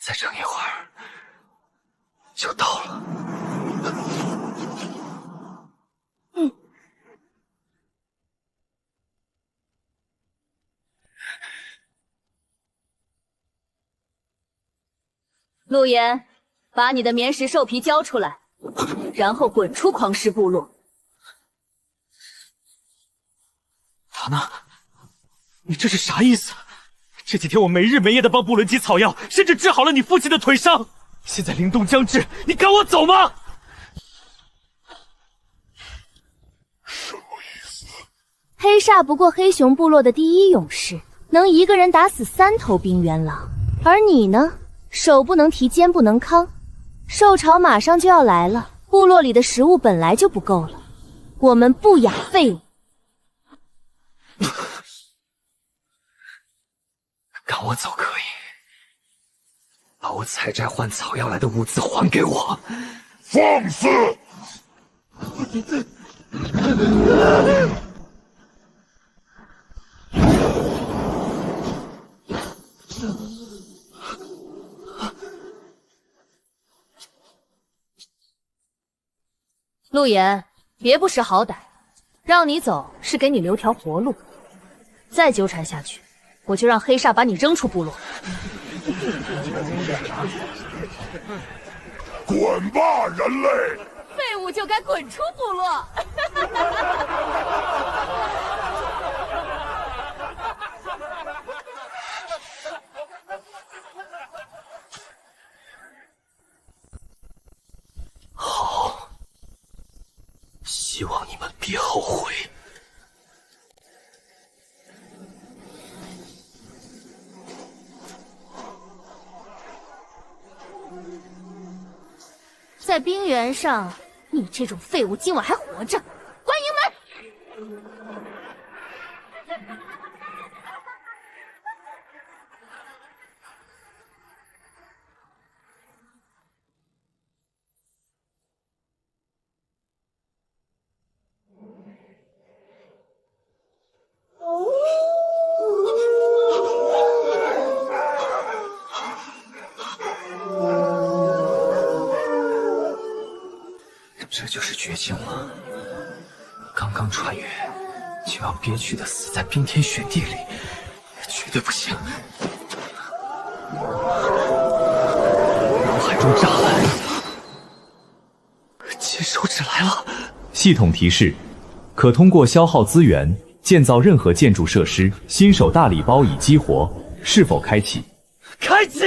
再撑一会儿就到了。陆岩，把你的棉石兽皮交出来，然后滚出狂狮部落。塔娜，你这是啥意思？这几天我没日没夜的帮布伦吉草药，甚至治好了你父亲的腿伤。现在凛冬将至，你赶我走吗？什么意思？黑煞不过黑熊部落的第一勇士，能一个人打死3头冰原狼，而你呢？手不能提，肩不能扛，兽潮马上就要来了，部落里的食物本来就不够了，我们不养废物。赶我走可以，把我采摘换草药来的物资还给我。放肆！陆岩，别不识好歹，让你走是给你留条活路，再纠缠下去，我就让黑煞把你扔出部落。滚吧，人类！废物就该滚出部落！好，希望你们别后悔。在冰原上，你这种废物今晚还活着，关营门！这就是绝境吗？刚刚穿越，就要憋屈的死在冰天雪地里，绝对不行！脑海中炸烂，接手指来了。系统提示：可通过消耗资源建造任何建筑设施，新手大礼包已激活，是否开启？开启！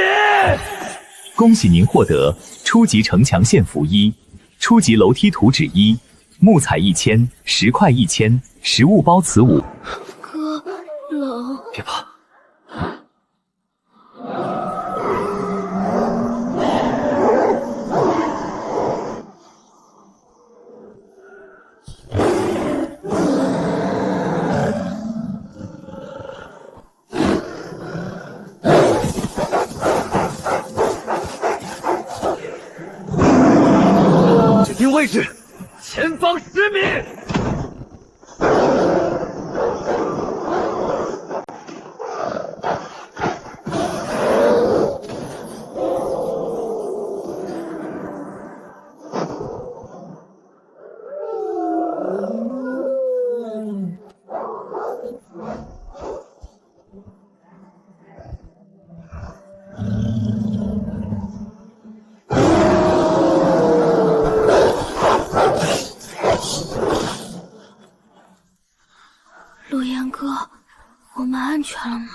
恭喜您获得初级城墙线符1。初级楼梯图纸1，木材1000，石块1000，食物包瓷5。哥，冷。别怕。指定位置，前方10米。陆岩哥，我们安全了吗？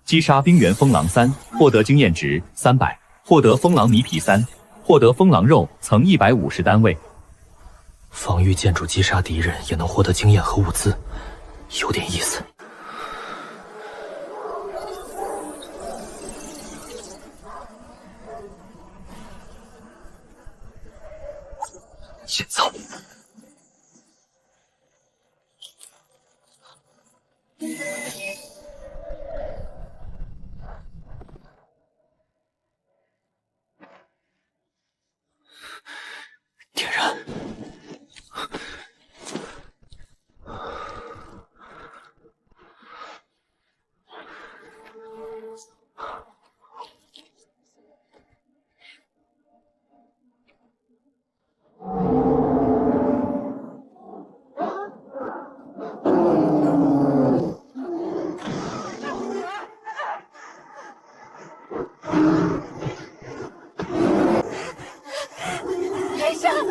击杀冰原风狼3，获得经验值300，获得风狼米皮3，获得风狼肉层150单位。防御建筑击杀敌人也能获得经验和物资，有点意思。先走。点燃。黑山，我不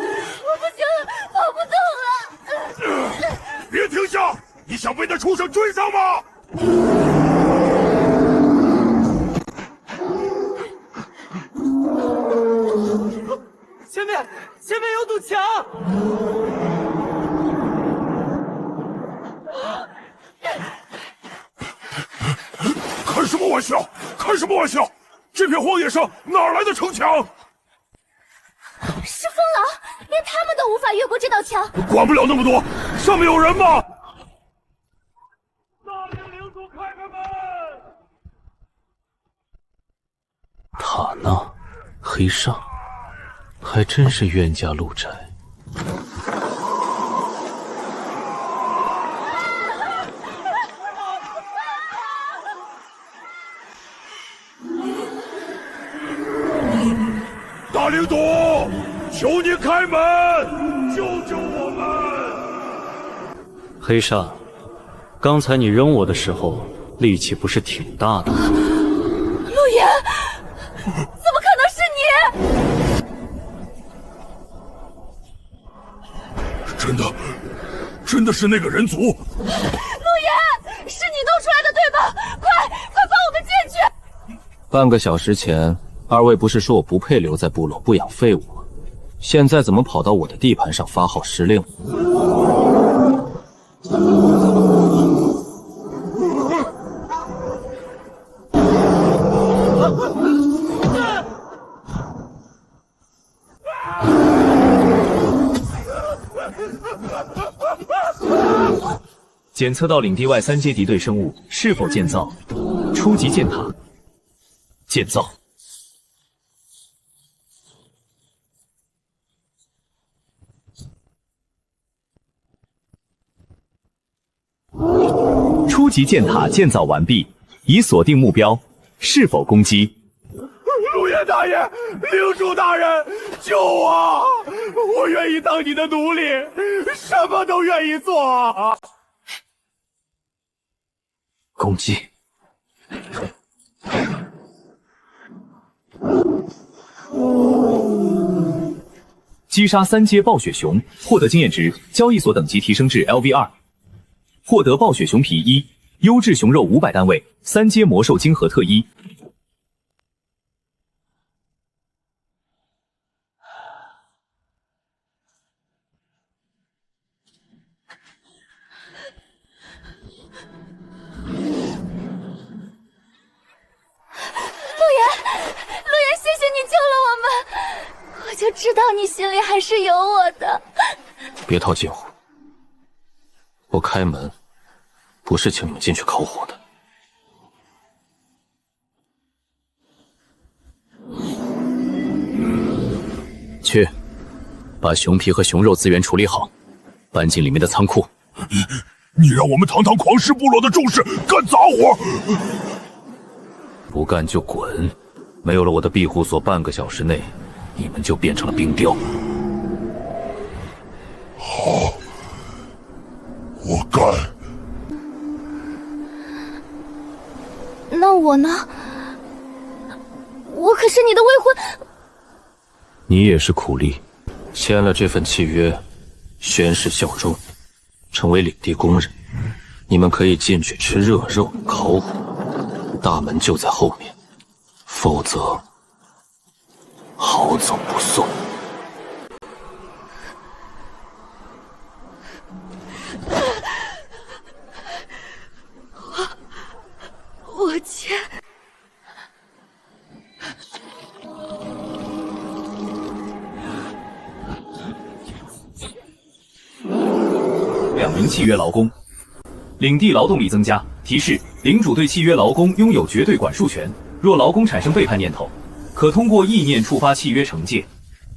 行了，跑不动了！别停下！你想被那畜生追上吗？前面有堵墙！开什么玩笑！开什么玩笑！这片荒野上哪来的城墙？是风狼，连他们都无法越过这道墙。管不了那么多，上面有人吗？大领领主，开开门！塔纳，黑煞，还真是冤家路窄。大领主，求您开门，救救我们！黑煞，刚才你扔我的时候，力气不是挺大的吗？陆岩，怎么可能是你？真的是那个人族。陆岩，是你弄出来的对吧？快放我们进去！半个小时前，二位不是说我不配留在部落不养废物吗？现在怎么跑到我的地盘上发号施令？检测到领地外3阶敌对生物是否建造？初级箭塔。建造。初级箭塔建造完毕，已锁定目标，是否攻击？陆爷大爷，领主大人，救我！我愿意当你的奴隶，什么都愿意做啊！攻击！击杀3阶暴雪熊，获得经验值，交易所等级提升至 LV2，获得暴雪熊皮1，优质熊肉500单位，3阶魔兽晶核特1。陆岩，谢谢你救了我们，我就知道你心里还是有我的。别套近乎，我开门不是请你们进去烤火的。去，把熊皮和熊肉资源处理好，搬进里面的仓库。你让我们堂堂狂狮部落的众士干杂活，不干就滚！没有了我的庇护所，半个小时内，你们就变成了冰雕。好，我干。那我呢？我可是你的未婚。你也是苦力，签了这份契约，宣誓效忠，成为领地工人。你们可以进去吃热肉、烤火，大门就在后面。否则，好走不送。我签。2名契约劳工，领地劳动力增加。提示：领主对契约劳工拥有绝对管束权。若劳工产生背叛念头，可通过意念触发契约惩戒。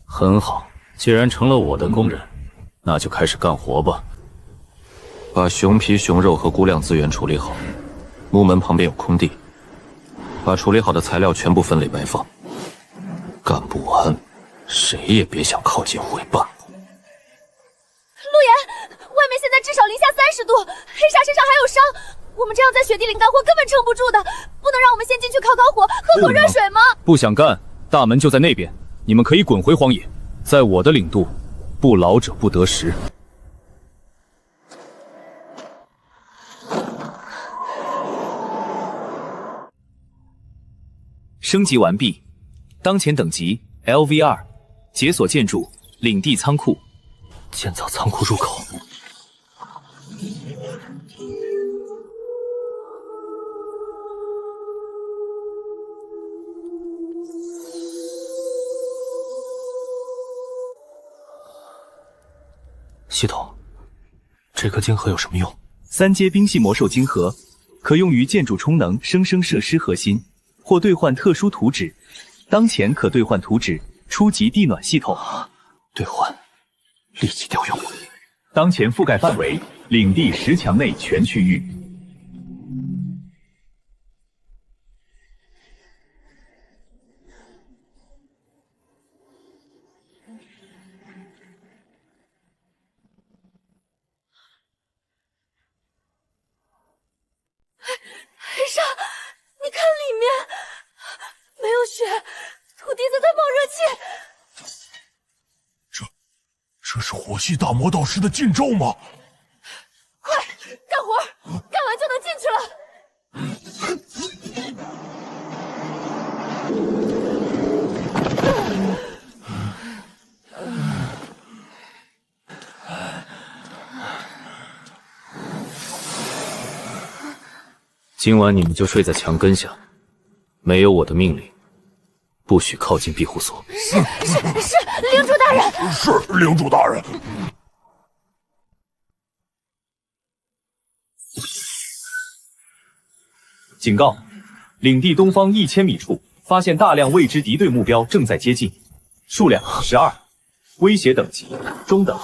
很好，既然成了我的工人，那就开始干活吧。把熊皮、熊肉和估量资源处理好。木门旁边有空地，把处理好的材料全部分类摆放。干不完，谁也别想靠近回半步。陆岩，外面现在至少零下30度，黑鲨身上还有伤，我们这样在雪地里干活根本撑不住的，不能让我们先进去烤火，喝口热水吗？不想干，大门就在那边，你们可以滚回荒野。在我的领度，不老者不得食。升级完毕，当前等级 LV2，解锁建筑领地仓库，建造仓库入口。系统，这颗晶核有什么用？3阶冰系魔兽晶核，可用于建筑充能、生生设施核心，或兑换特殊图纸。当前可兑换图纸初级地暖系统。兑换，立即调用。当前覆盖范围领地10强内全区域。黑鲨，你看里面没有雪，土地在冒热气。这是火系大魔导师的禁咒吗？快干活，干完就能进去了。今晚你们就睡在墙根下，没有我的命令，不许靠近庇护所。是，领主大人。是领主大人。警告：领地东方1000米处发现大量未知敌对目标正在接近，数量12，威胁等级中等。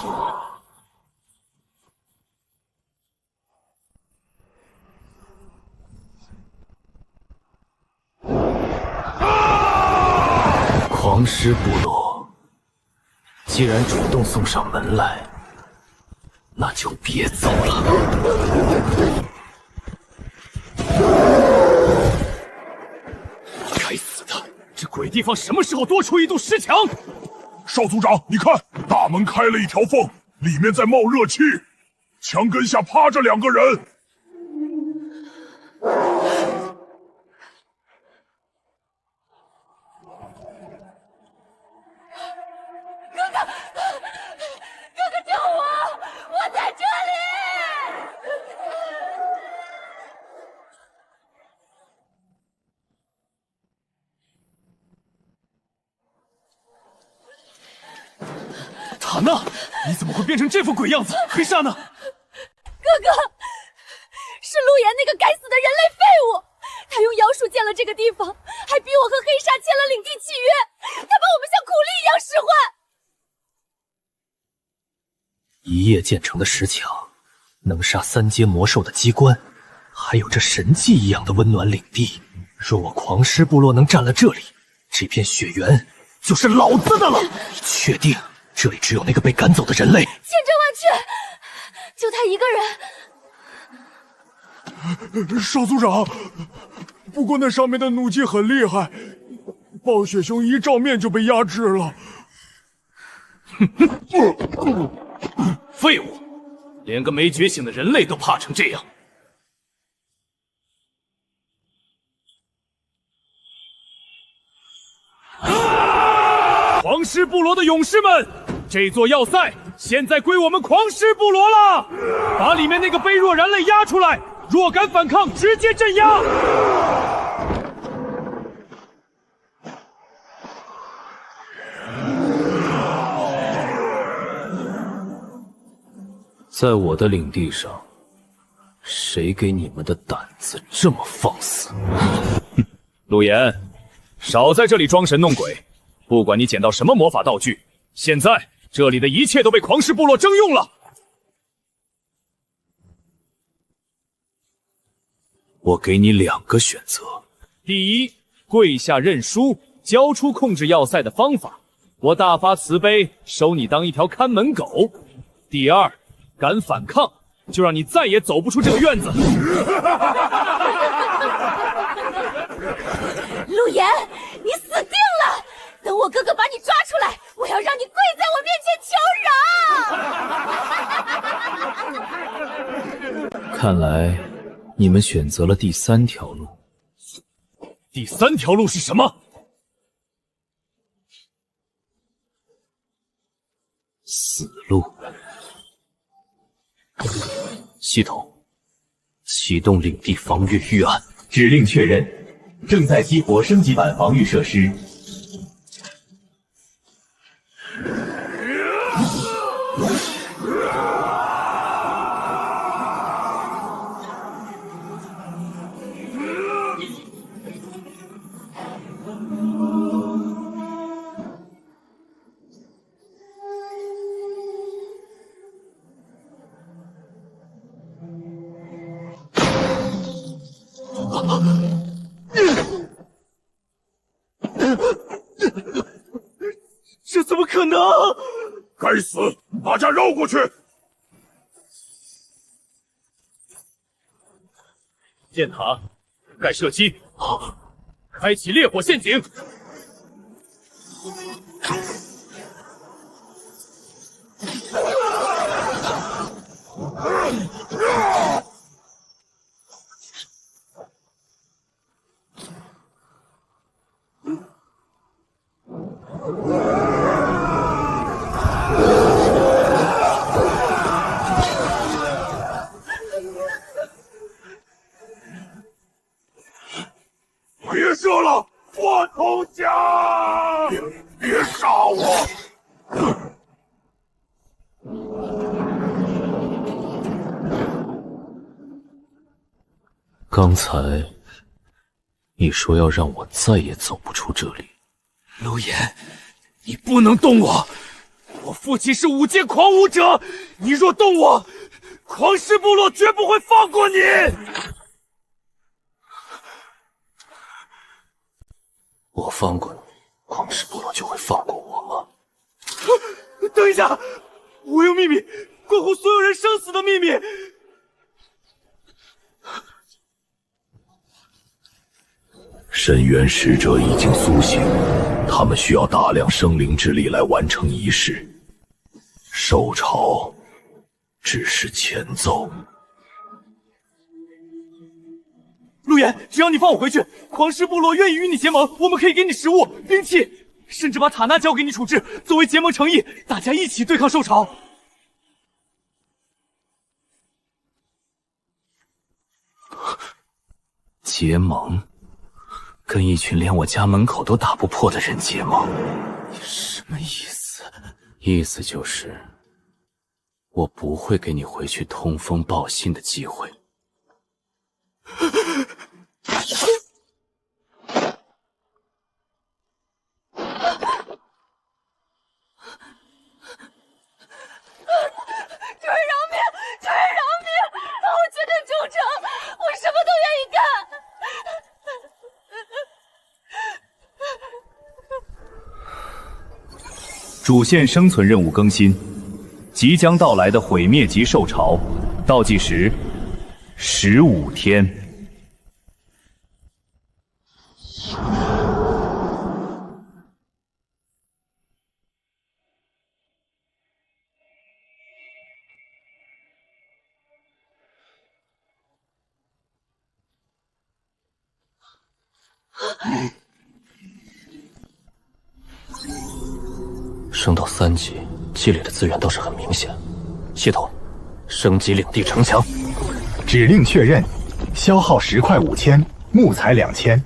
狂狮部落既然主动送上门来，那就别走了。该死的，这鬼地方什么时候多出一堵石墙？少族长，你看，大门开了一条缝，里面在冒热气，墙根下趴着2个人。塔娜，你怎么会变成这副鬼样子？黑鲨呢？哥哥，是陆岩那个该死的人类废物，他用妖术建了这个地方，还逼我和黑鲨签了领地契约，他把我们像苦力一样使唤。一夜建成的石墙，能杀3阶魔兽的机关，还有这神迹一样的温暖领地。若我狂狮部落能占了这里，这片雪原就是老子的了。确定这里只有那个被赶走的人类。千真万确，就他一个人。少族长，不过那上面的怒气很厉害，暴雪熊一照面就被压制了。废物，连个没觉醒的人类都怕成这样。狂狮部落的勇士们，这座要塞现在归我们狂狮部落了！把里面那个卑弱人类押出来，若敢反抗，直接镇压！在我的领地上，谁给你们的胆子这么放肆？陆岩，少在这里装神弄鬼！不管你捡到什么魔法道具，现在这里的一切都被狂狮部落征用了。我给你2个选择：第一，跪下认输，交出控制要塞的方法，我大发慈悲，收你当一条看门狗；第二，敢反抗，就让你再也走不出这个院子。陆岩，你死定了！等我哥哥把你抓出来，我要让你跪在我面前求饶！看来你们选择了第3条路。第3条路是什么？死路。系统启动领地防御预案。指令确认，正在激活升级版防御设施。这怎么可能？该死，把架绕过去！箭塔盖射击，开启烈火陷阱。别射了，我投降！别杀我！刚才你说要让我再也走不出这里。陆岩，你不能动我！我父亲是5阶狂武者，你若动我，狂狮部落绝不会放过你！我放过你，狂狮部落就会放过我吗？等一下，我有秘密，关乎所有人生死的秘密。深渊使者已经苏醒，他们需要大量生灵之力来完成仪式。受潮只是前奏。陆岩，只要你放我回去，狂狮部落愿意与你结盟，我们可以给你食物、兵器，甚至把塔纳交给你处置，作为结盟诚意，大家一起对抗受潮。结盟？跟一群连我家门口都打不破的人结盟？什么意思？意思就是，我不会给你回去通风报信的机会。主人饶命！主人饶命！我决定忠诚，我什么都愿意干。主线生存任务更新，即将到来的毁灭级兽潮，倒计时15天。升到3级，积累的资源倒是很明显。系统，升级领地城墙。指令确认，消耗石块5000，木材2000，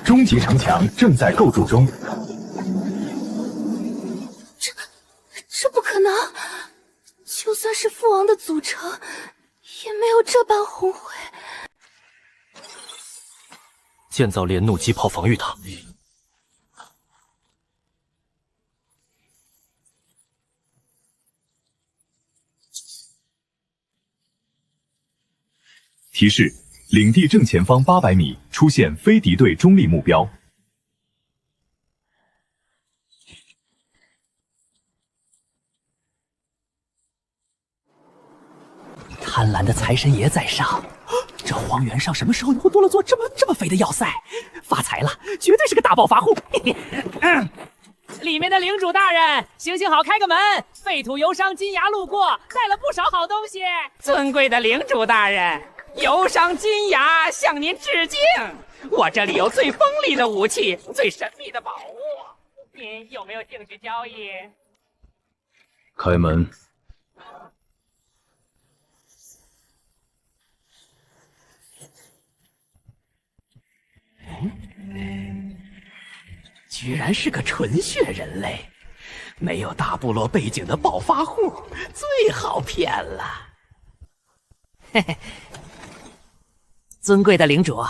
终极城墙正在构筑中。这不可能！就算是父王的组成，也没有这般宏伟。建造连弩机炮防御塔。提示：领地正前方800米出现非敌对中立目标。贪婪的财神爷在上，这荒原上什么时候又多了座这么肥的要塞？发财了，绝对是个大暴发户。里面的领主大人，行行好，开个门！废土游商金牙路过，带了不少好东西。尊贵的领主大人，游商金牙向您致敬。我这里有最锋利的武器，最神秘的宝物，您有没有兴趣交易？开门。居然是个纯血人类，没有大部落背景的暴发户，最好骗了。嘿嘿，尊贵的领主，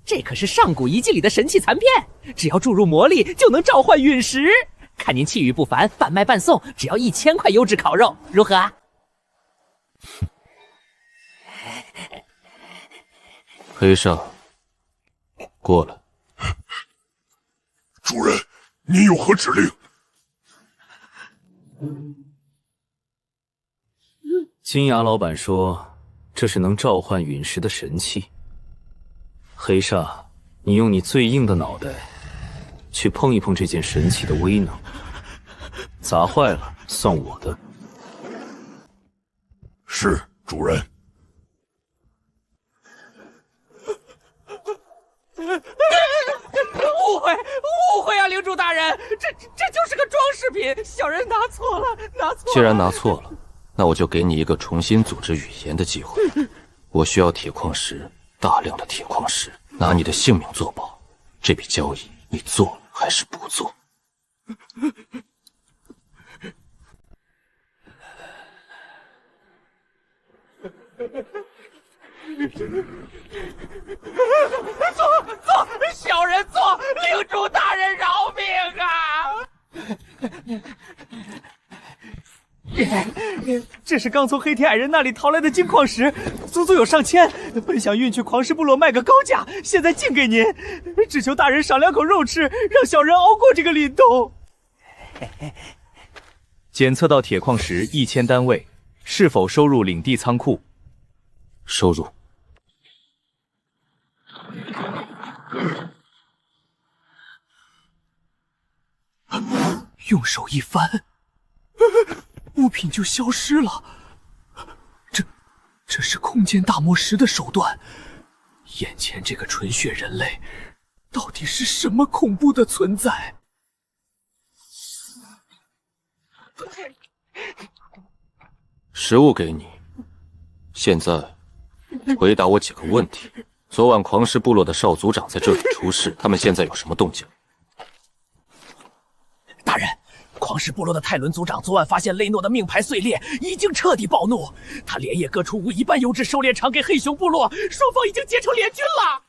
这可是上古遗迹里的神器残片，只要注入魔力就能召唤陨石。看您气宇不凡，半卖半送，只要1000块优质烤肉，如何啊？黑煞，过来。主人，您有何指令？金牙老板说，这是能召唤陨石的神器。黑煞，你用你最硬的脑袋去碰一碰这件神器的威能，砸坏了算我的。是，主人。误会啊，领主大人，这就是个装饰品，小人拿错了。既然拿错了，那我就给你一个重新组织语言的机会。我需要铁矿石，大量的铁矿石，拿你的性命作保。这笔交易你做还是不做？做，小人做，领主大人饶命啊！这是刚从黑铁矮人那里淘来的金矿石，足足有上千，本想运去狂狮部落卖个高价，现在尽给您，只求大人赏2口肉吃，让小人熬过这个凛冬。检测到铁矿石1000单位，是否收入领地仓库？收入。用手一翻，物品就消失了。这是空间大魔石的手段。眼前这个纯血人类，到底是什么恐怖的存在？食物给你，现在回答我几个问题。昨晚狂狮部落的少族长在这里出事，他们现在有什么动静？大人，狂狮部落的泰伦族长昨晚发现雷诺的命牌碎裂，已经彻底暴怒。他连夜割出5亿般优质狩猎场给黑熊部落，双方已经结成联军了。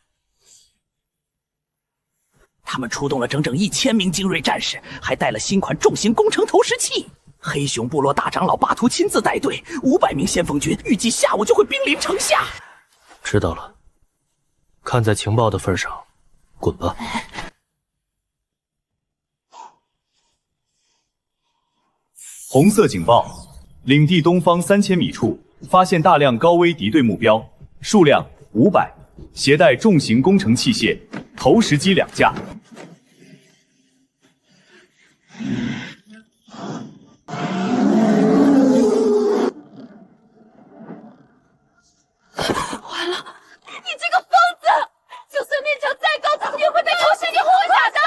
他们出动了整整1000名精锐战士，还带了新款重型工程投石器。黑熊部落大长老巴图亲自带队，500名先锋军预计下午就会兵临城下。知道了，看在情报的份上，滚吧。红色警报，领地东方3000米处发现大量高危敌对目标，数量500，携带重型工程器械，投石机2架。完了，你这个疯子！就算面墙再高，咱们也会被投石机轰下的。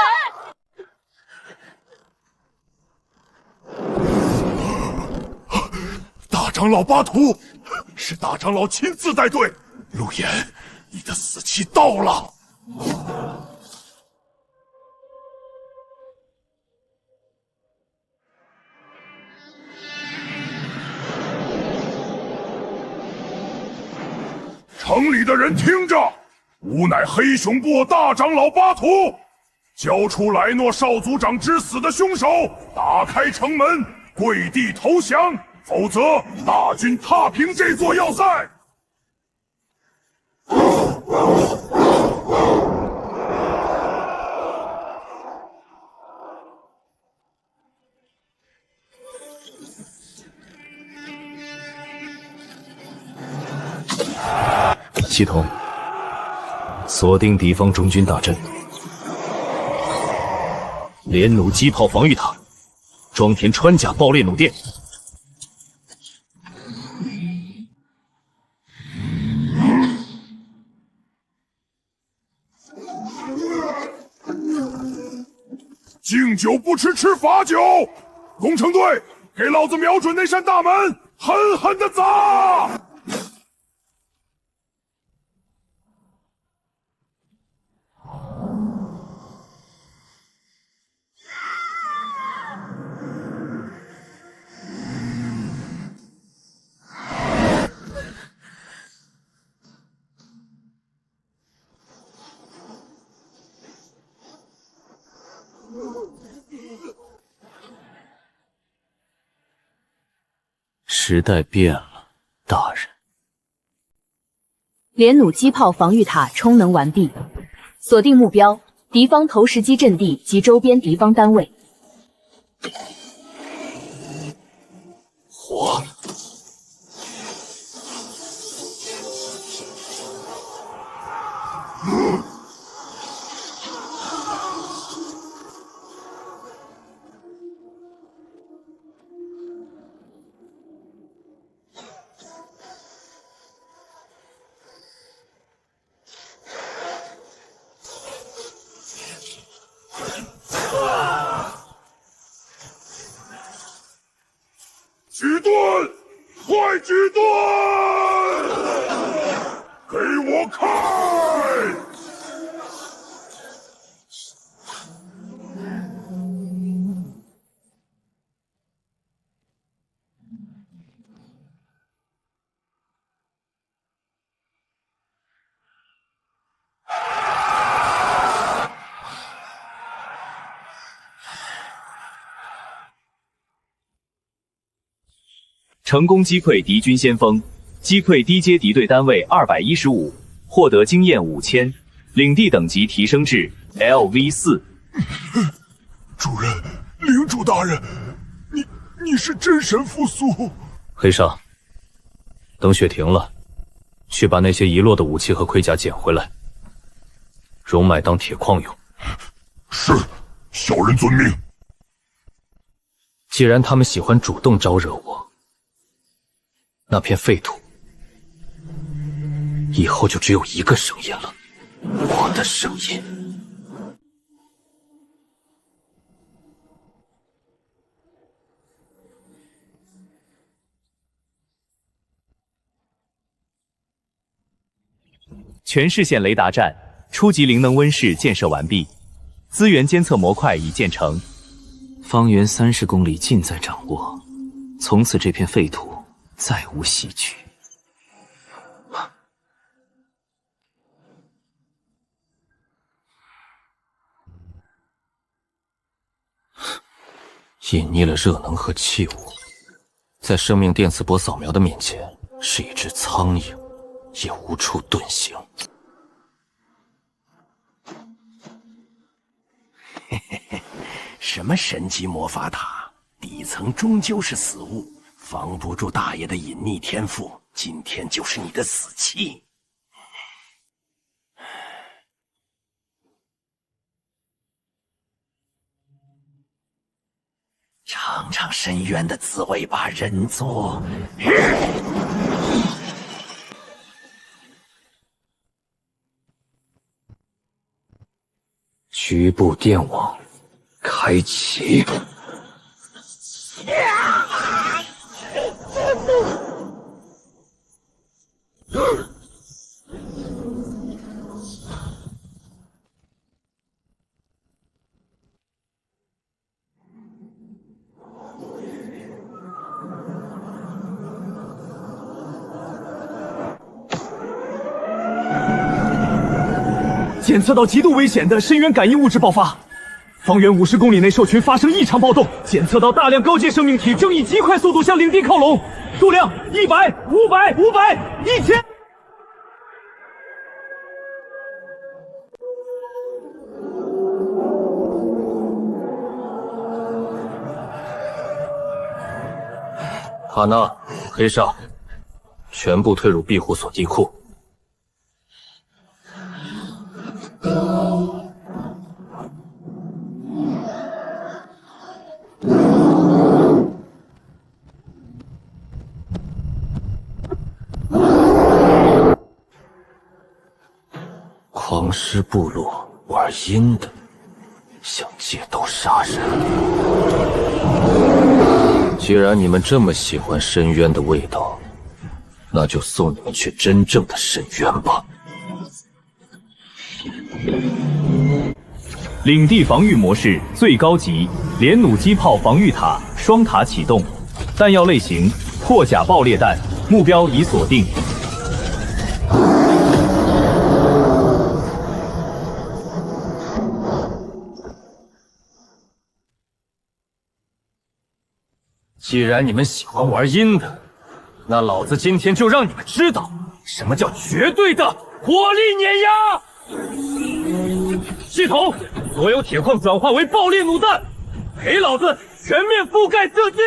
大长老巴图，是大长老亲自带队。陆岩，你的死期到了。城里的人听着，吾乃黑熊部大长老巴图，交出莱诺少族长之死的凶手，打开城门，跪地投降，否则大军踏平这座要塞。系统，锁定敌方中军大阵，连弩机炮防御塔，装填穿甲爆裂弩电。敬酒不吃吃罚酒，工程队，给老子瞄准那扇大门，狠狠的砸！时代变了，大人。连弩机炮防御塔充能完毕，锁定目标：敌方投石机阵地及周边敌方单位。火！举盾，快举盾！给我开！成功击溃敌军先锋，击溃低阶敌对单位215，获得经验5000，领地等级提升至 LV4。主人，领主大人，你是真神复苏。黑煞，等雪停了，去把那些遗落的武器和盔甲捡回来，熔买当铁矿用。是，小人遵命。既然他们喜欢主动招惹我，那片废土以后就只有一个声音了，我的声音。全市县雷达站初级灵能温室建设完毕，资源监测模块已建成，方圆30公里尽在掌握，从此这片废土再无袭举。隐匿了热能和气物，在生命电磁波扫描的面前，是一只苍蝇，也无处遁形。什么神级魔法塔，底层终究是死物，防不住大爷的隐匿天赋。今天就是你的死期。尝尝深渊的滋味吧，人族。局部电网开启。检测到极度危险的深渊感应物质爆发，方圆50公里内兽群发生异常暴动，检测到大量高阶生命体正以极快速度向领地靠拢，数量100、500、500、1000。哈娜、黑煞，全部退入庇护所地库。狂狮部落玩阴的，想借刀杀人。既然你们这么喜欢深渊的味道，那就送你们去真正的深渊吧。领地防御模式最高级，连弩机炮防御塔双塔启动，弹药类型破甲爆裂弹，目标已锁定。既然你们喜欢玩阴的，那老子今天就让你们知道什么叫绝对的火力碾压！系统，所有铁矿转化为爆裂弩弹，给老子全面覆盖射击！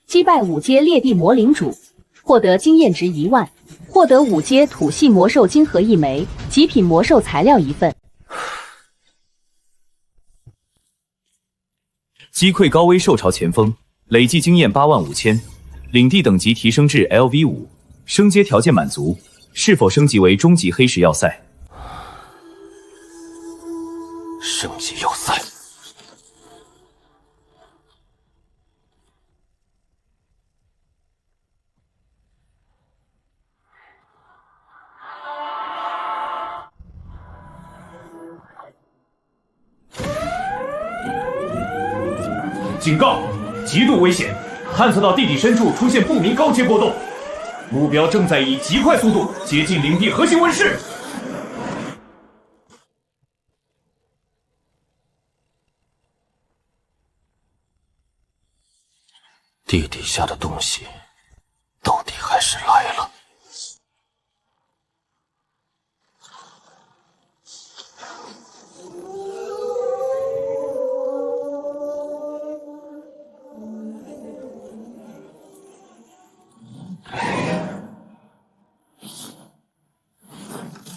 击败5阶裂地魔领主，获得经验值1万，获得5阶土系魔兽晶核1枚，极品魔兽材料1份。击溃高危兽潮前锋，累计经验85000，领地等级提升至 LV5，升阶条件满足，是否升级为终极黑石要塞？升级要塞。警告！极度危险！探测到地底深处出现不明高阶波动，目标正在以极快速度接近领地核心温室。地底下的东西到底还是来了。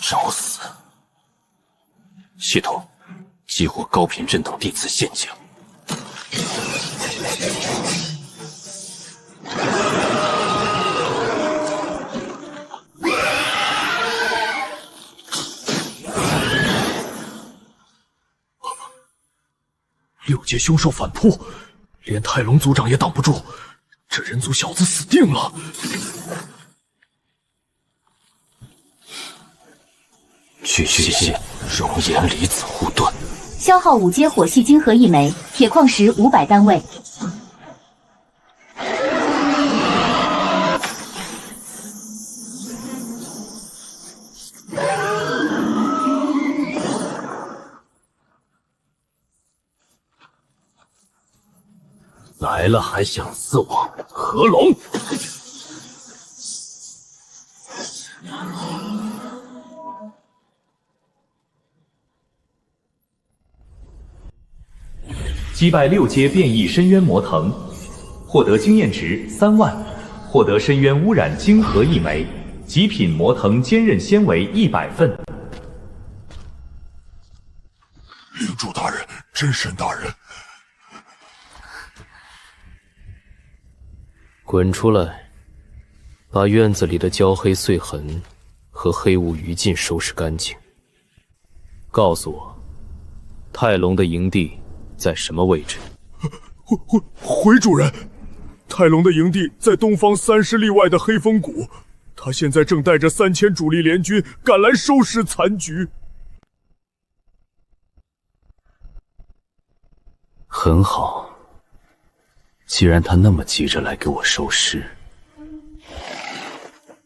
找死！系统，激活高频震动地磁陷阱。6阶凶兽反扑，连泰隆族长也挡不住，这人族小子死定了！巨蟹熔岩离子护盾，消耗5阶火系晶核1枚，铁矿石500单位。来了还想死我？合龙！击败6阶变异深渊魔藤，获得经验值3万，获得深渊污染晶核1枚，极品魔藤坚韧纤维100份。领主大人，真神大人，滚出来，把院子里的焦黑碎痕和黑雾余烬收拾干净。告诉我，泰隆的营地在什么位置？回主人，泰隆的营地在东方30里外的黑风谷，他现在正带着3000主力联军赶来收拾残局。很好，既然他那么急着来给我收尸，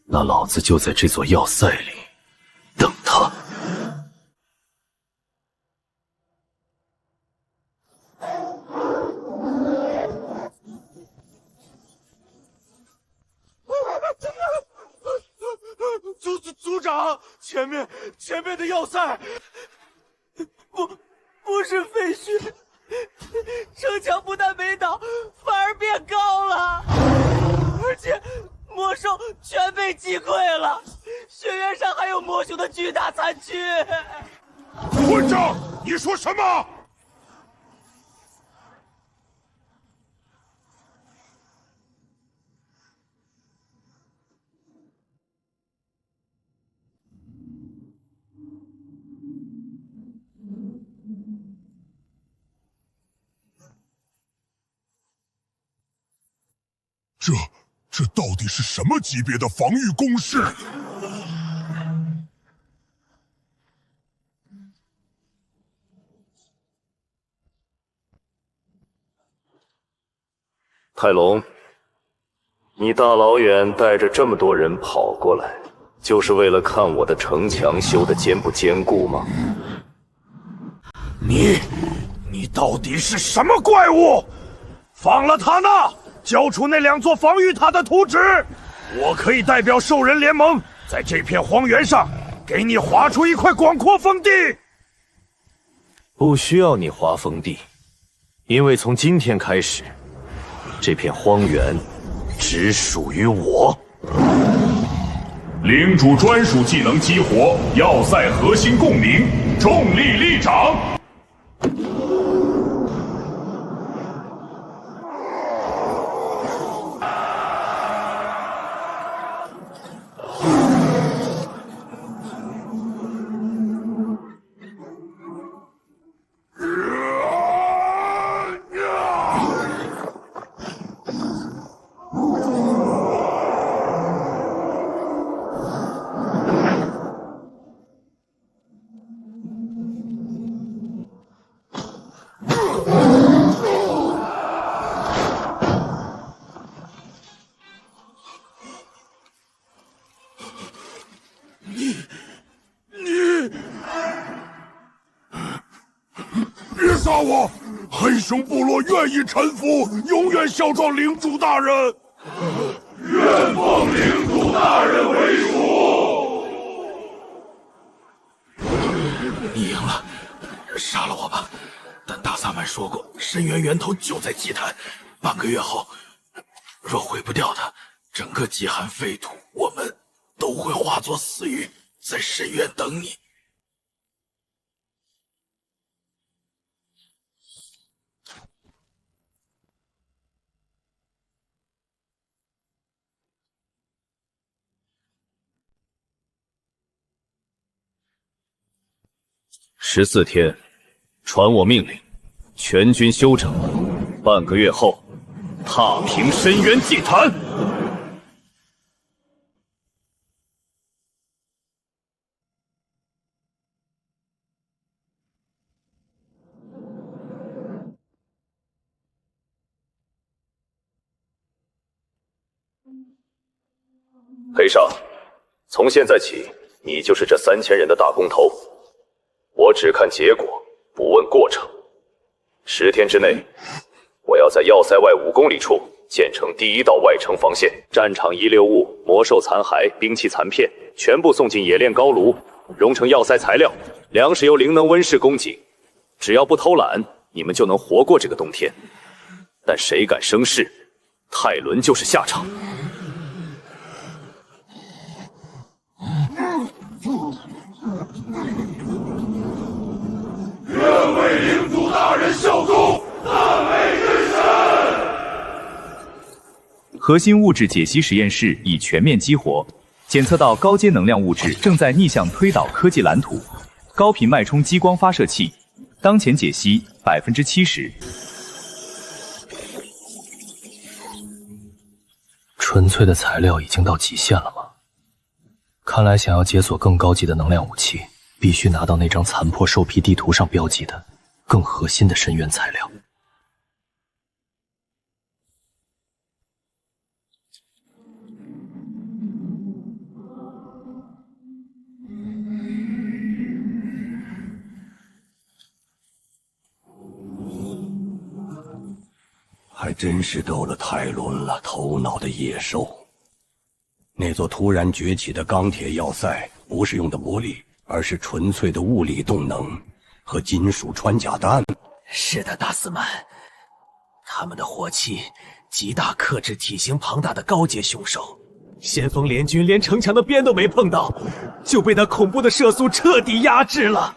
那老子就在这座要塞里等他。族长，前面的要塞，不是废墟，城墙不但没倒，反而变高了，而且魔兽全被击溃了，雪原上还有魔熊的巨大残躯。混账！你说什么？这到底是什么级别的防御工事？泰隆，你大老远带着这么多人跑过来，就是为了看我的城墙修得坚不坚固吗？你到底是什么怪物？放了他那！交出那2座防御塔的图纸，我可以代表兽人联盟，在这片荒原上给你划出一块广阔封地。不需要你划封地，因为从今天开始，这片荒原只属于我。领主专属技能激活，要塞核心共鸣，重力力掌。别杀我！黑熊部落愿意臣服，永远效忠领主大人。愿奉领主大人为属。你赢了，杀了我吧。但大萨满说过，深渊源头就在祭坛。半个月后，若毁不掉它，整个极寒废土，我们都会化作死鱼，在深渊等你。14天，传我命令，全军休整。半个月后，踏平深渊祭坛。黑煞，从现在起，你就是这3000人的大工头。我只看结果，不问过程。10天之内，我要在要塞外5公里处建成第1道外城防线，战场遗留物、魔兽残骸、兵器残片全部送进冶炼高炉，熔成要塞材料。粮食由灵能温室供给，只要不偷懒，你们就能活过这个冬天。但谁敢生事，泰伦就是下场。愿为领主大人效忠，赞美之神。核心物质解析实验室已全面激活，检测到高阶能量物质正在逆向推导科技蓝图。高频脉冲激光发射器，当前解析70%。纯粹的材料已经到极限了吗？看来想要解锁更高级的能量武器，必须拿到那张残破兽皮地图上标记的更核心的深渊材料。还真是够了泰伦了，头脑的野兽。那座突然崛起的钢铁要塞，不是用的魔力，而是纯粹的物理动能。和金属穿甲弹。是的，大司马，他们的火器极大克制体型庞大的高阶凶手。先锋联军连城墙的边都没碰到，就被那恐怖的射速彻底压制了。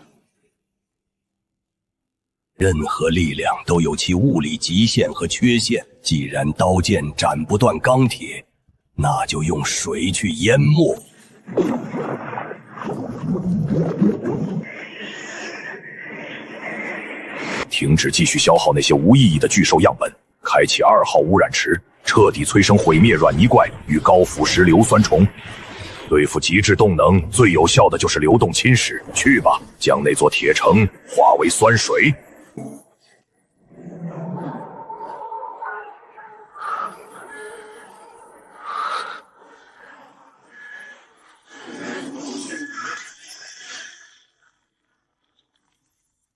任何力量都有其物理极限和缺陷，既然刀剑斩不断钢铁，那就用水去淹没。停止继续消耗那些无意义的巨兽样本，开启2号污染池，彻底催生毁灭软泥怪与高腐蚀硫酸虫。对付极致动能，最有效的就是流动侵蚀。去吧，将那座铁城化为酸水。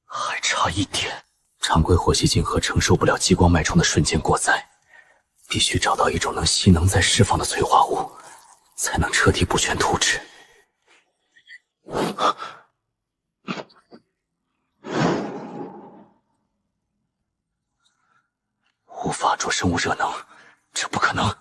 还差一点，常规火系晶核承受不了激光脉冲的瞬间过载，必须找到一种能吸能再释放的催化物，才能彻底补全图纸。无法着生物热能，这不可能。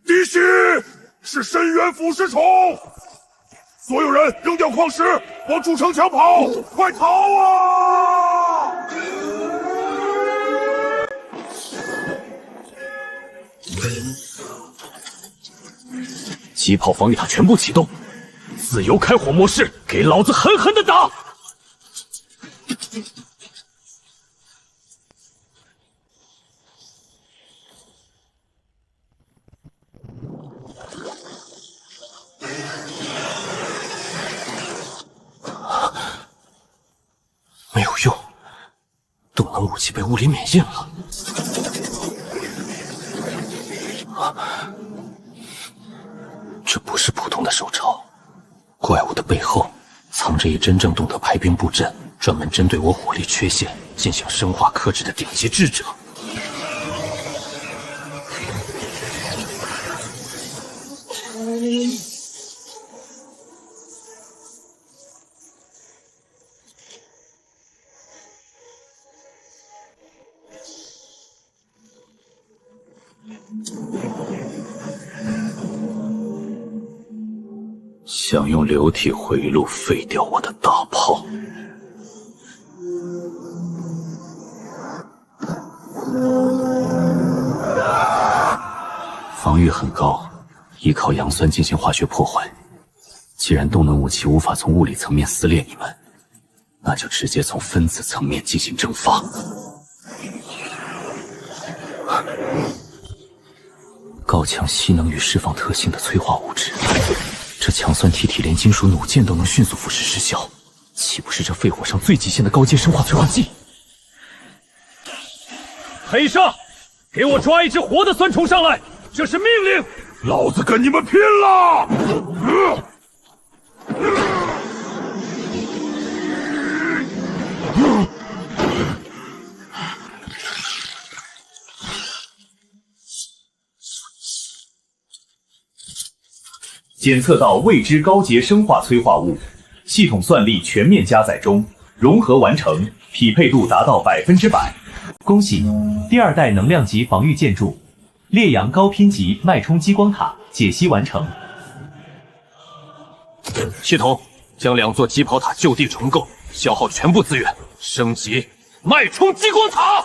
敌袭！是深渊腐蚀虫！所有人扔掉矿石，往主城墙跑！快逃啊！机炮防御塔全部启动，自由开火模式，给老子狠狠的打！没有用，动能武器被物理免印了。这不是普通的手抄，怪物的背后藏着一真正懂得排兵布阵、专门针对我火力缺陷进行生化克制的顶级智者。想用流体回路废掉我的大炮？防御很高，依靠阳酸进行化学破坏。既然动能武器无法从物理层面撕裂你们，那就直接从分子层面进行蒸发。高强吸能与释放特性的催化物质，这强酸体体连金属弩箭都能迅速腐蚀失效，岂不是这废火上最极限的高阶生化催化剂？黑鲨，给我抓一只活的酸虫上来，这是命令！老子跟你们拼了！检测到未知高阶生化催化物，系统算力全面加载中，融合完成，匹配度达到100%。恭喜，第2代能量级防御建筑烈阳高拼级脉冲激光塔解析完成。系统将2座机炮塔就地重构，消耗全部资源，升级脉冲激光塔。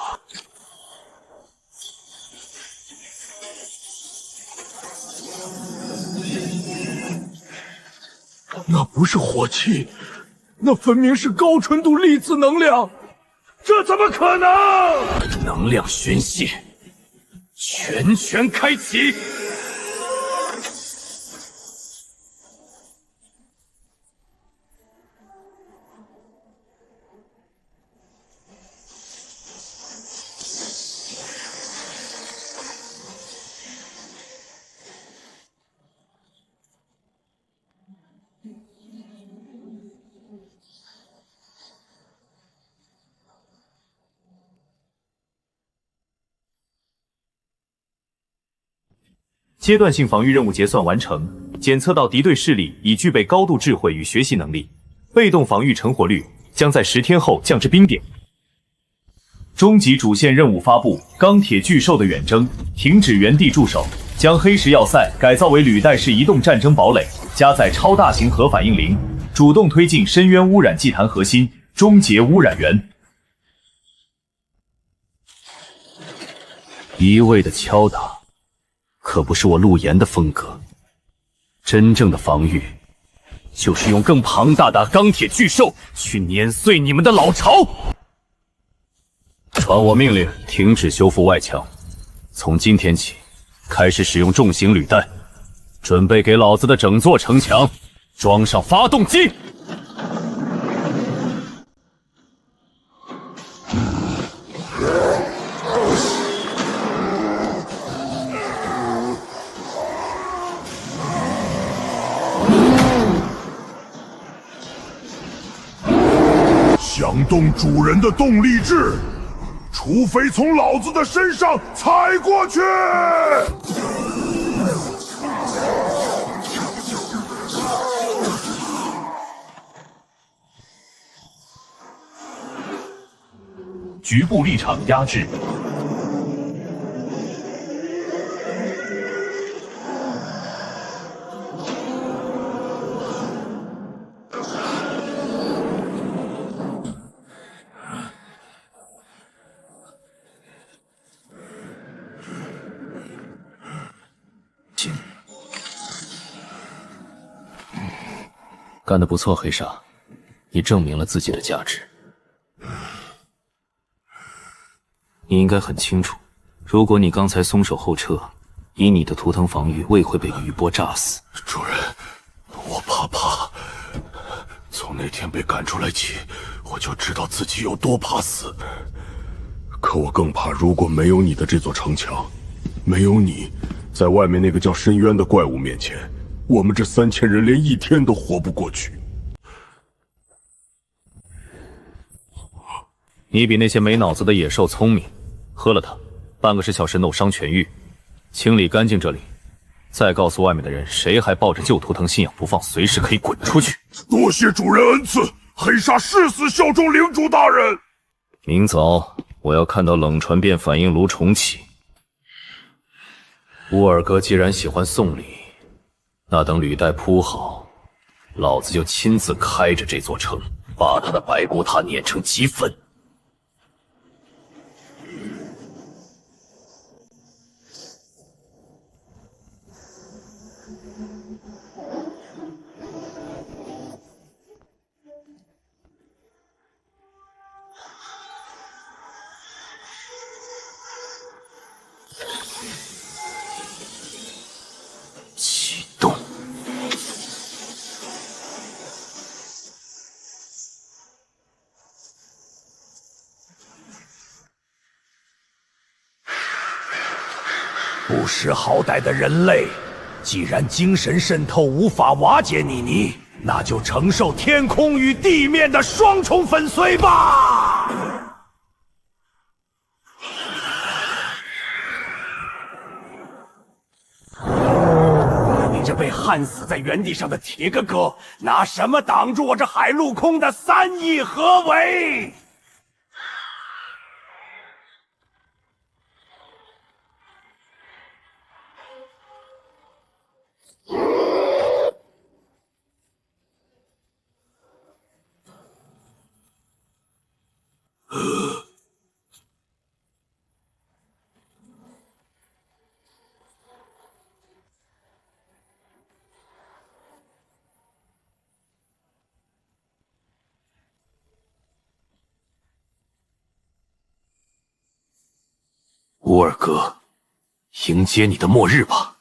那不是火器，那分明是高纯度粒子能量，这怎么可能？能量宣泄，全权开启！阶段性防御任务结算完成，检测到敌对势力已具备高度智慧与学习能力，被动防御成活率将在10天后降至冰点。终极主线任务发布：钢铁巨兽的远征，停止原地驻守，将黑石要塞改造为履带式移动战争堡垒，加载超大型核反应灵，主动推进深渊污染祭坛核心，终结污染源。一味的敲打，可不是我陆岩的风格。真正的防御，就是用更庞大的钢铁巨兽去碾碎你们的老巢。传我命令，停止修复外墙，从今天起开始使用重型履带，准备给老子的整座城墙装上发动机。想动主人的动力值，除非从老子的身上踩过去。局部立场压制。干得不错，黑鲨，你证明了自己的价值。你应该很清楚，如果你刚才松手后撤，以你的图腾防御，未会被余波炸死。主人，我怕。从那天被赶出来起，我就知道自己有多怕死。可我更怕，如果没有你的这座城墙，没有你，在外面那个叫深渊的怪物面前，我们这3000人连一天都活不过去。你比那些没脑子的野兽聪明，喝了它，半个小时内伤痊愈。清理干净这里，再告诉外面的人，谁还抱着旧图腾信仰不放，随时可以滚出去。多谢主人恩赐，黑鲨誓死效忠领主大人。明早我要看到冷传变反应炉重启。乌尔哥既然喜欢送礼，那等履带铺好，老子就亲自开着这座城，把他的白骨塔碾成齑粉。启动。不识好歹的人类，既然精神渗透无法瓦解你，那就承受天空与地面的双重粉碎吧！你这被焊死在原地上的铁哥哥，拿什么挡住我这海陆空的3翼合围？乌尔哥，迎接你的末日吧！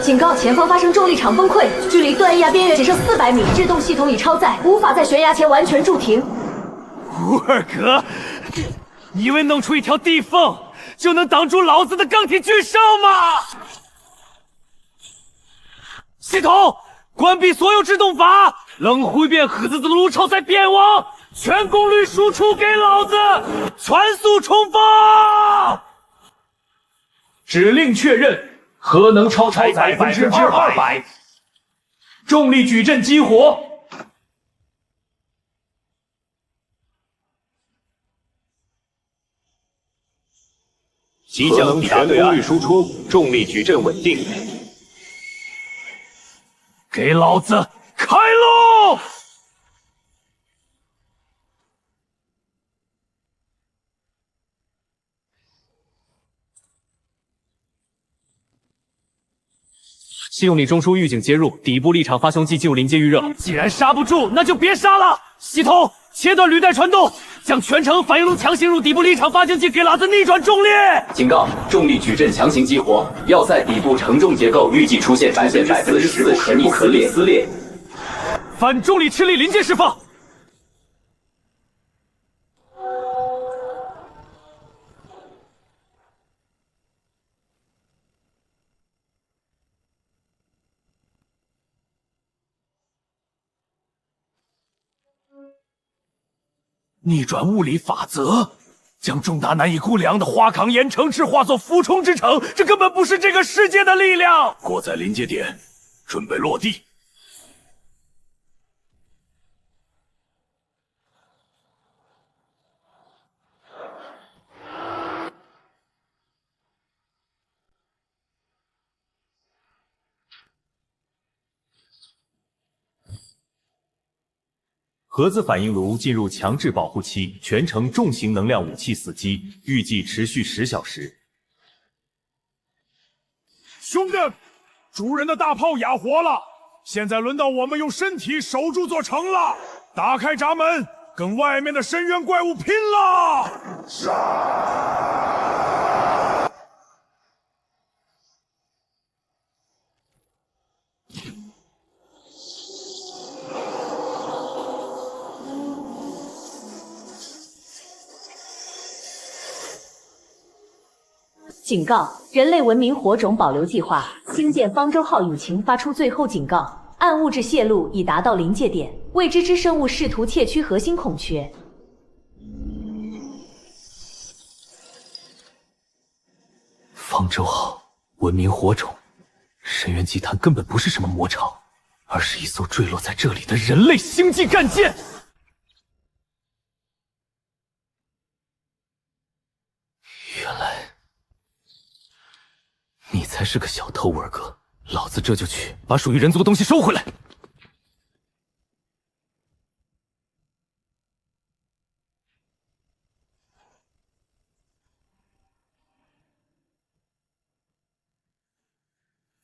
警告：前方发生重力场崩溃，距离断崖边缘只剩400米，制动系统已超载，无法在悬崖前完全驻停。乌尔格，你以为弄出一条地缝就能挡住老子的钢铁巨兽吗？系统关闭所有制动法，冷灰变盒子的炉超载变王，全功率输出给老子，全速冲锋！指令确认，核能超载200%，重力矩阵激活。即将全功率输出，重力矩阵稳定。给老子开路！信用力中枢预警接入，底部立场发兄弟进入临界预热。既然刹不住，那就别刹了。系统切断履带传动，将全程反应炉强行入底部立场发生器，给老子逆转重力。警告：重力矩阵强行激活，要塞底部承重结构预计出现44%可逆撕裂。反重力斥力临界释放。逆转物理法则，将重大难以估量的花岗岩城池化作俯冲之城，这根本不是这个世界的力量。过载临界点，准备落地。核子反应炉进入强制保护期，全程重型能量武器死机，预计持续10小时。兄弟，主人的大炮哑火了，现在轮到我们用身体守住座城了。打开闸门，跟外面的深渊怪物拼了！杀！警告：人类文明火种保留计划，星舰方舟号引擎发出最后警告，暗物质泄露已达到临界点，未知之生物试图窃取核心孔穴。方舟号，文明火种，深渊祭坛根本不是什么魔场，而是一艘坠落在这里的人类星际战舰。原来你才是个小偷，沃尔格！老子这就去把属于人族的东西收回来。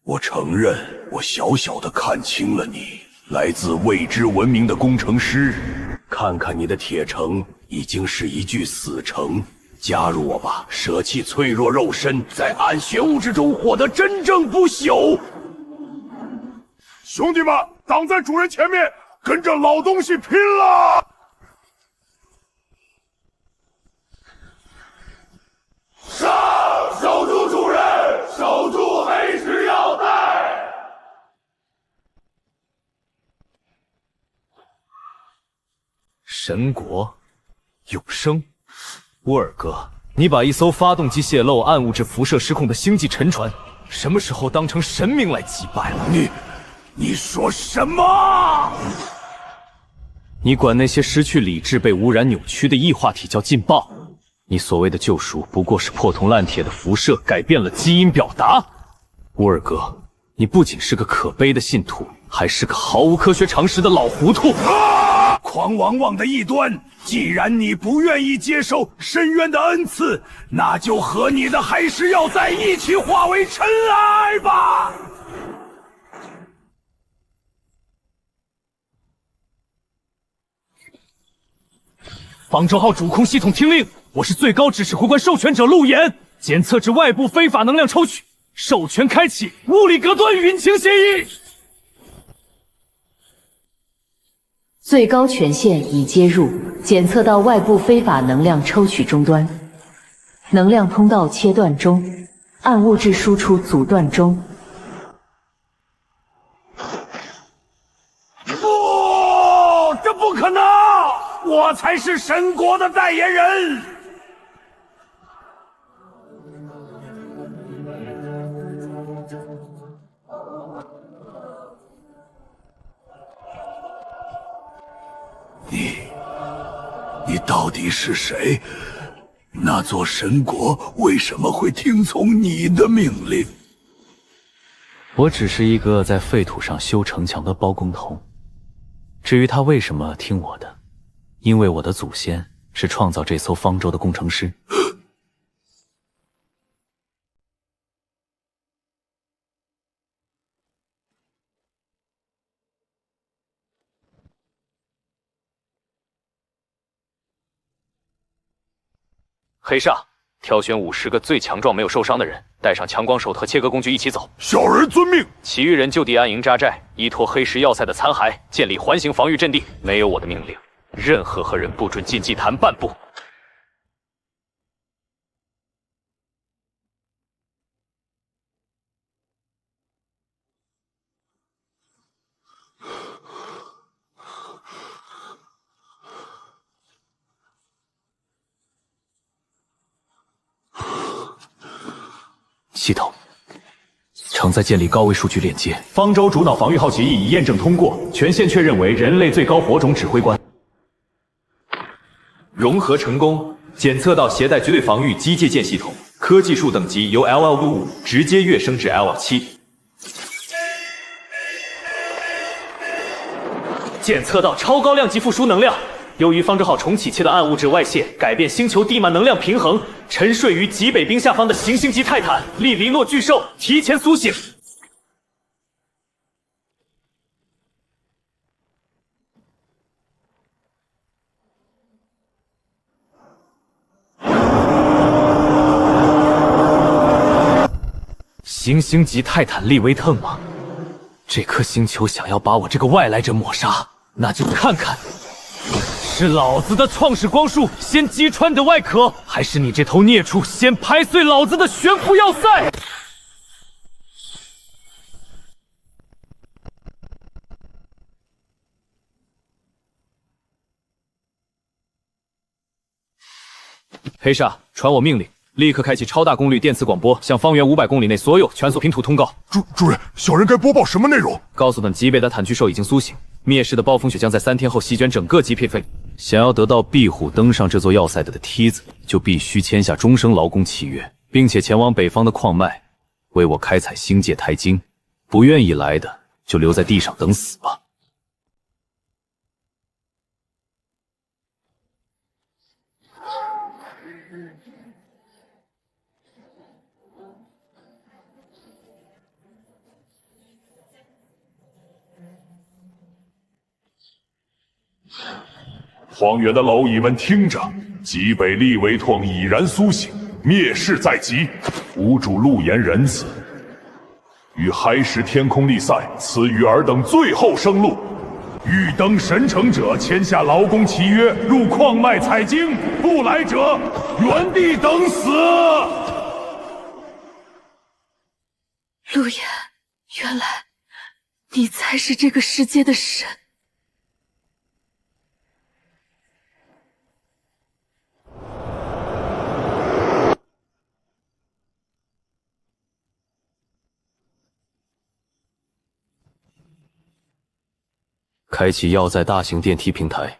我承认，我小小的看清了你，来自未知文明的工程师。看看你的铁城，已经是一具死城。加入我吧，舍弃脆弱肉身，在暗血物质中获得真正不朽。兄弟们，挡在主人前面，跟着老东西拼了！上，守住主人，守住黑石要塞！神国，永生。沃尔格，你把一艘发动机泄漏、暗物质辐射失控的星际沉船，什么时候当成神明来祭拜了？你说什么？你管那些失去理智、被污染、扭曲的异化体叫劲爆？你所谓的救赎，不过是破铜烂铁的辐射改变了基因表达。沃尔格，你不仅是个可悲的信徒，还是个毫无科学常识的老糊涂。狂王王的异端！既然你不愿意接受深渊的恩赐，那就和你的黑石要塞一起化为尘埃吧！方舟号主控系统听令，我是最高指示回关授权者陆岩，检测至外部非法能量抽取，授权开启物理隔断引擎协议。最高权限已接入，检测到外部非法能量抽取终端。能量通道切断中，暗物质输出阻断中。不，这不可能！我才是神国的代言人。你到底是谁？那座神国为什么会听从你的命令？我只是一个在废土上修城墙的包工头。至于他为什么听我的，因为我的祖先是创造这艘方舟的工程师。黑煞，挑选50个最强壮、没有受伤的人，带上强光手和切割工具一起走。小人遵命。其余人就地安营扎寨，依托黑石要塞的残骸，建立环形防御阵地。没有我的命令，任何人不准进祭坛半步。系统正在建立高位数据链接。方舟主脑防御号协议已验证通过，权限确认为人类最高火种指挥官。融合成功，检测到携带绝对防御机械剑系统，科技树等级由 LL5 直接跃升至 LL7。检测到超高量级复苏能量。由于方舟号重启期的暗物质外泄，改变星球地幔能量平衡，沉睡于极北冰下方的行星级泰坦利林诺巨兽提前苏醒。行星级泰坦利维特吗？这颗星球想要把我这个外来者抹杀，那就看看。是老子的创世光束先击穿你的外壳，还是你这头孽畜先拍碎老子的悬浮要塞？黑煞，传我命令，立刻开启超大功率电磁广播，向方圆500公里内所有全索拼图通告。主人，小人该播报什么内容？告诉他们极北的坦巨兽已经苏醒，灭世的暴风雪将在3天后席卷整个极片废。想要得到壁虎登上这座要塞的梯子，就必须签下终生劳工契约，并且前往北方的矿脉，为我开采星界钛晶。不愿意来的，就留在地上等死吧。荒原的蝼蚁们听着，极北利维拓已然苏醒，灭世在即，吾主路言仁慈，与嗨石天空力赛赐予尔等最后生路。欲登神城者签下劳工契约，入矿脉采晶；不来者原地等死。陆言，原来你才是这个世界的神。开启要塞大型电梯平台，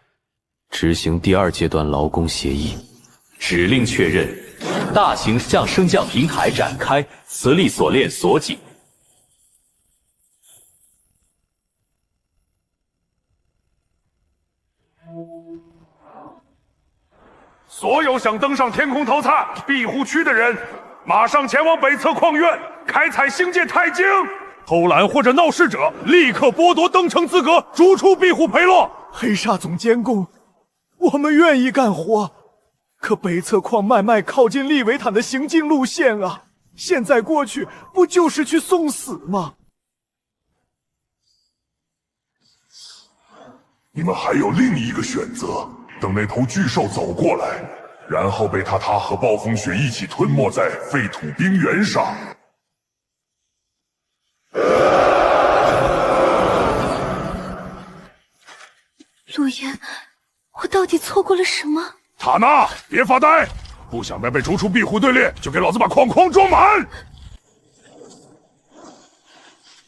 执行第2阶段劳工协议。指令确认，大型升降平台展开，磁力锁链锁紧。所有想登上天空淘汰庇护区的人，马上前往北侧矿院开采星界钛晶。偷懒或者闹事者，立刻剥夺登城资格，逐出庇护培洛。黑煞总监工，我们愿意干活，可北侧矿脉靠近利维坦的行进路线啊，现在过去不就是去送死吗？你们还有另一个选择，等那头巨兽走过来，然后被他和暴风雪一起吞没在废土冰原上。陆言，我到底错过了什么？塔纳，别发呆！不想被逐出庇护队列，就给老子把矿筐装满！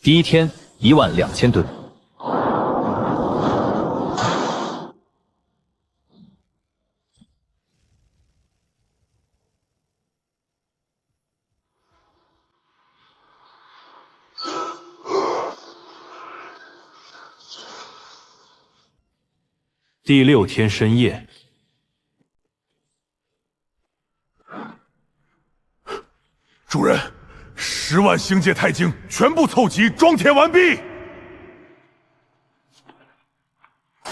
第一天12000吨。第6天深夜，主人，10万星界钛晶全部凑齐，装填完毕。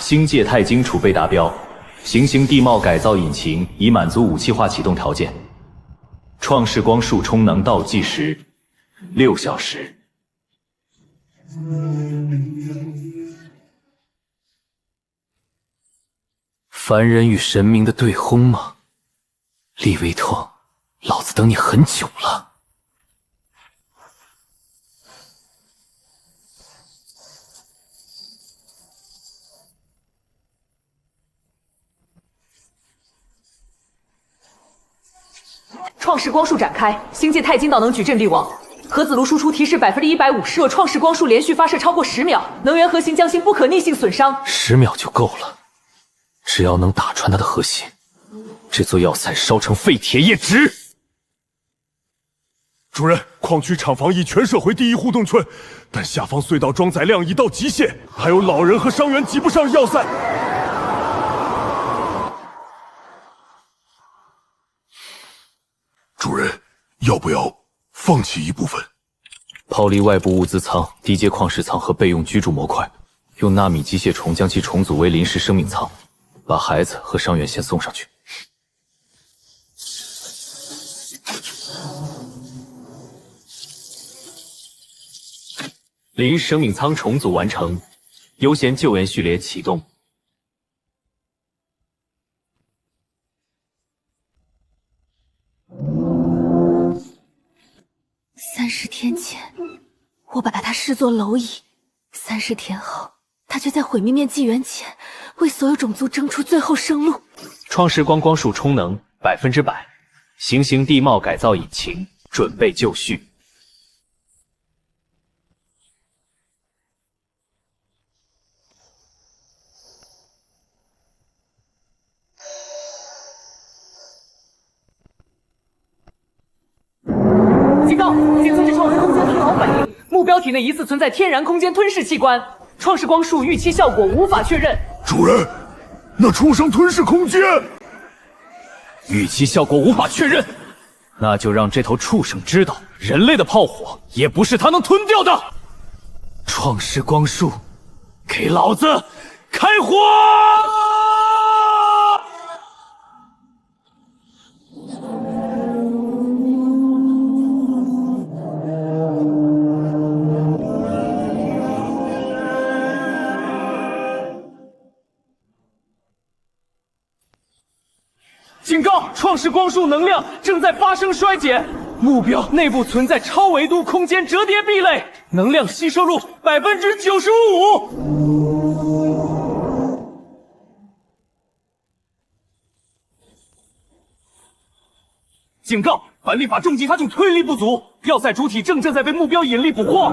星界钛晶储备达标，行星地貌改造引擎已满足武器化启动条件。创世光束充能倒计时6小时。凡人与神明的对轰吗？利维托，老子等你很久了。创世光束展开，星界钛晶导能矩阵力网，核子炉输出提示150%。若创世光束连续发射超过10秒，能源核心将新不可逆性损伤。10秒就够了，只要能打穿它的核心，这座要塞烧成废铁也值。主人，矿区厂房已全设回第一互动圈，但下方隧道装载量已到极限，还有老人和伤员挤不上要塞。主人，要不要放弃一部分？抛离外部物资仓、低阶矿石仓和备用居住模块，用纳米机械虫将其重组为临时生命舱，把孩子和伤员先送上去。临时生命舱重组完成，优先救援序列启动。30天前，我把它视作蝼蚁；30天后，它就在毁灭面纪元前，为所有种族争出最后生路。创世光束充能100%，行星地貌改造引擎准备就绪。警告！检测至超时空间吞牢反应，目标体内疑似存在天然空间吞噬器官，创世光束预期效果无法确认。主人，那畜生吞噬空间，预期效果无法确认，那就让这头畜生知道，人类的炮火也不是他能吞掉的。创世光束，给老子开火！警告！创世光束能量正在发生衰减，目标内部存在超维度空间折叠壁垒，能量吸收率95%。警告！反力法重击他就推力不足，要塞主体正在被目标引力捕获。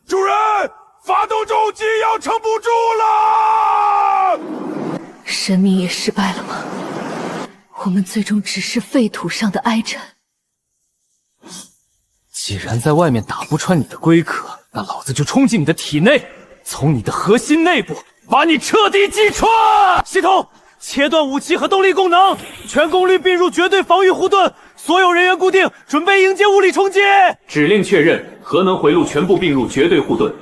主人，发动重击要撑不住了！神明也失败了吗？我们最终只是废土上的哀尘。既然在外面打不穿你的龟壳，那老子就冲进你的体内，从你的核心内部把你彻底击穿！系统切断武器和动力供能，全功率并入绝对防御护盾，所有人员固定，准备迎接物理冲击。指令确认，核能回路全部并入绝对护盾。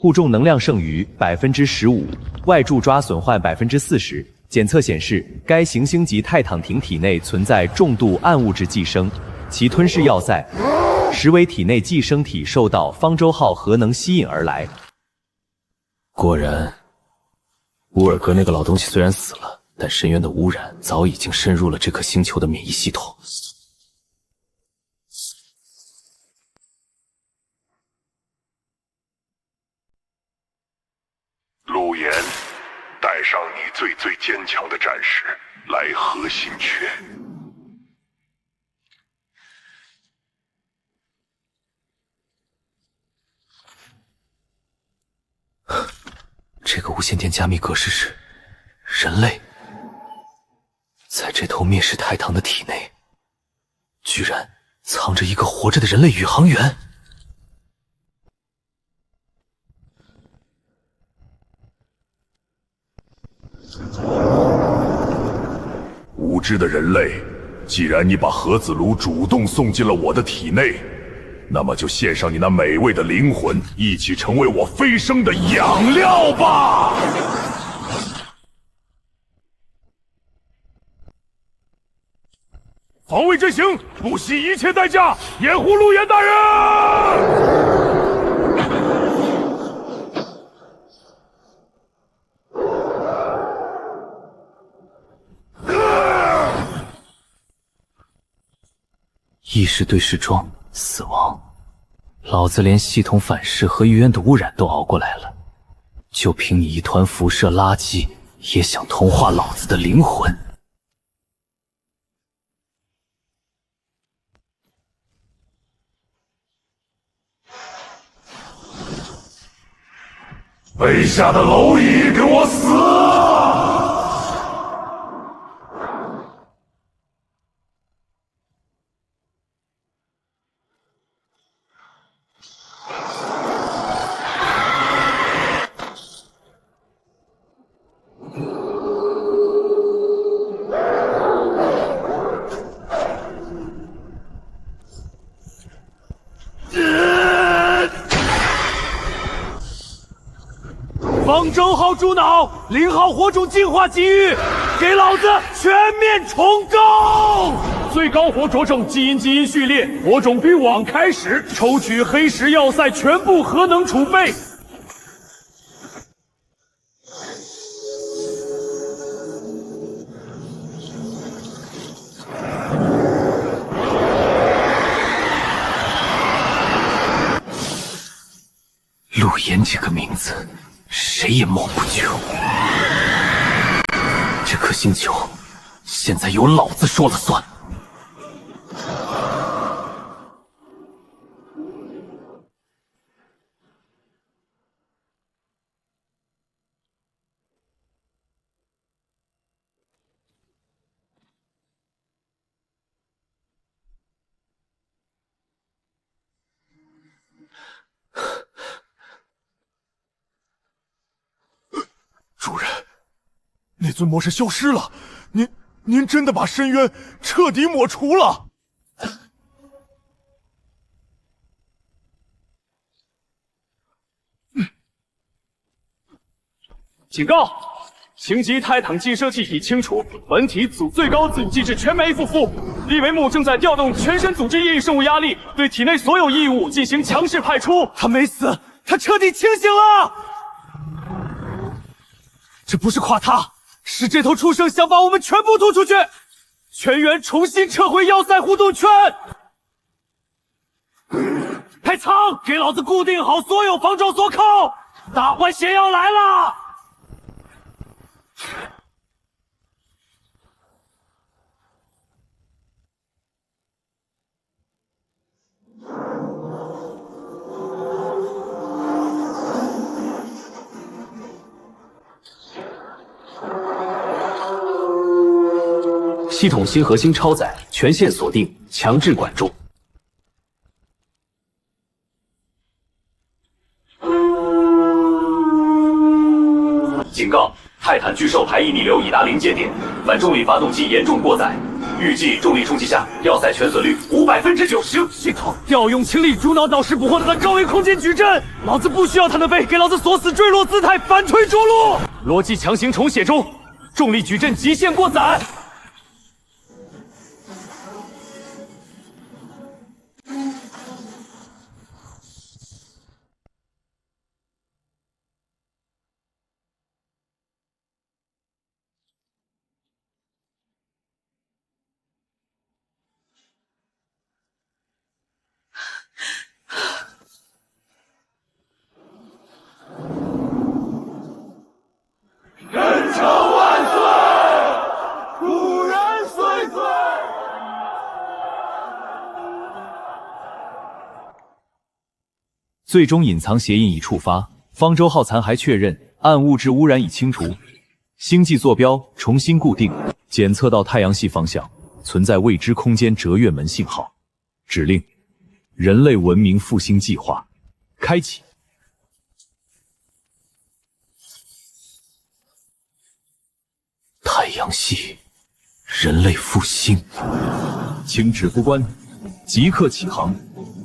护重能量剩余15%，外助抓损坏40%。检测显示，该行星级泰坦艇体内存在重度暗物质寄生，其吞噬要塞，实为体内寄生体受到方舟号核能吸引而来。果然，乌尔格那个老东西虽然死了，但深渊的污染早已经渗入了这颗星球的免疫系统。陆岩，带上你最坚强的战士来核心圈。这个无线电加密格式是人类，在这头灭世泰坦的体内，居然藏着一个活着的人类宇航员。无知的人类，既然你把核子炉主动送进了我的体内，那么就献上你那美味的灵魂，一起成为我飞升的养料吧！防卫阵型，不惜一切代价掩护陆岩大人！意识对视装，死亡。老子连系统反噬和预言的污染都熬过来了，就凭你一团辐射垃圾，也想同化老子的灵魂？卑下的蝼蚁，给我死！方舟号猪脑，0号火种净化机遇，给老子全面重构！最高火着重基因序列，火种比往开始抽取黑石要塞全部核能储备。陆岩这个名字，谁也抹不去。这颗星球，现在由老子说了算。主人，那尊魔神消失了，您真的把深渊彻底抹除了？警告！星级泰坦寄生气体清除，本体组最高自主机制全面复复。利维姆正在调动全身组织异生物压力，对体内所有异物进行强势派出。他没死，他彻底清醒了。这不是垮塌，是这头畜生想把我们全部吐出去，全员重新撤回要塞互动圈。开仓，给老子固定好所有防撞锁扣，大换血要来了！系统新核心超载，全线锁定，强制管住。警告：泰坦巨兽排异逆流已达临界点，反重力发动机严重过载，预计重力冲击下要塞全损率90%。系统调用清力主脑导师捕获他的高维空间矩阵，老子不需要他的背，给老子锁死坠落姿态，反推着陆。逻辑强行重写中，重力矩阵极限过载。人称万岁，古人岁岁。最终隐藏协议已触发，方舟号残骸确认，暗物质污染已清除，星际坐标重新固定，检测到太阳系方向存在未知空间折跃门信号。指令：人类文明复兴计划开启。太阳系，人类复兴，请指挥官即刻起航，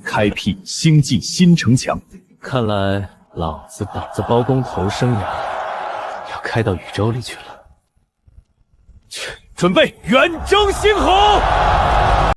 开辟星际新城墙。看来老子膀子包工头生涯要开到宇宙里去了。准备远征星河。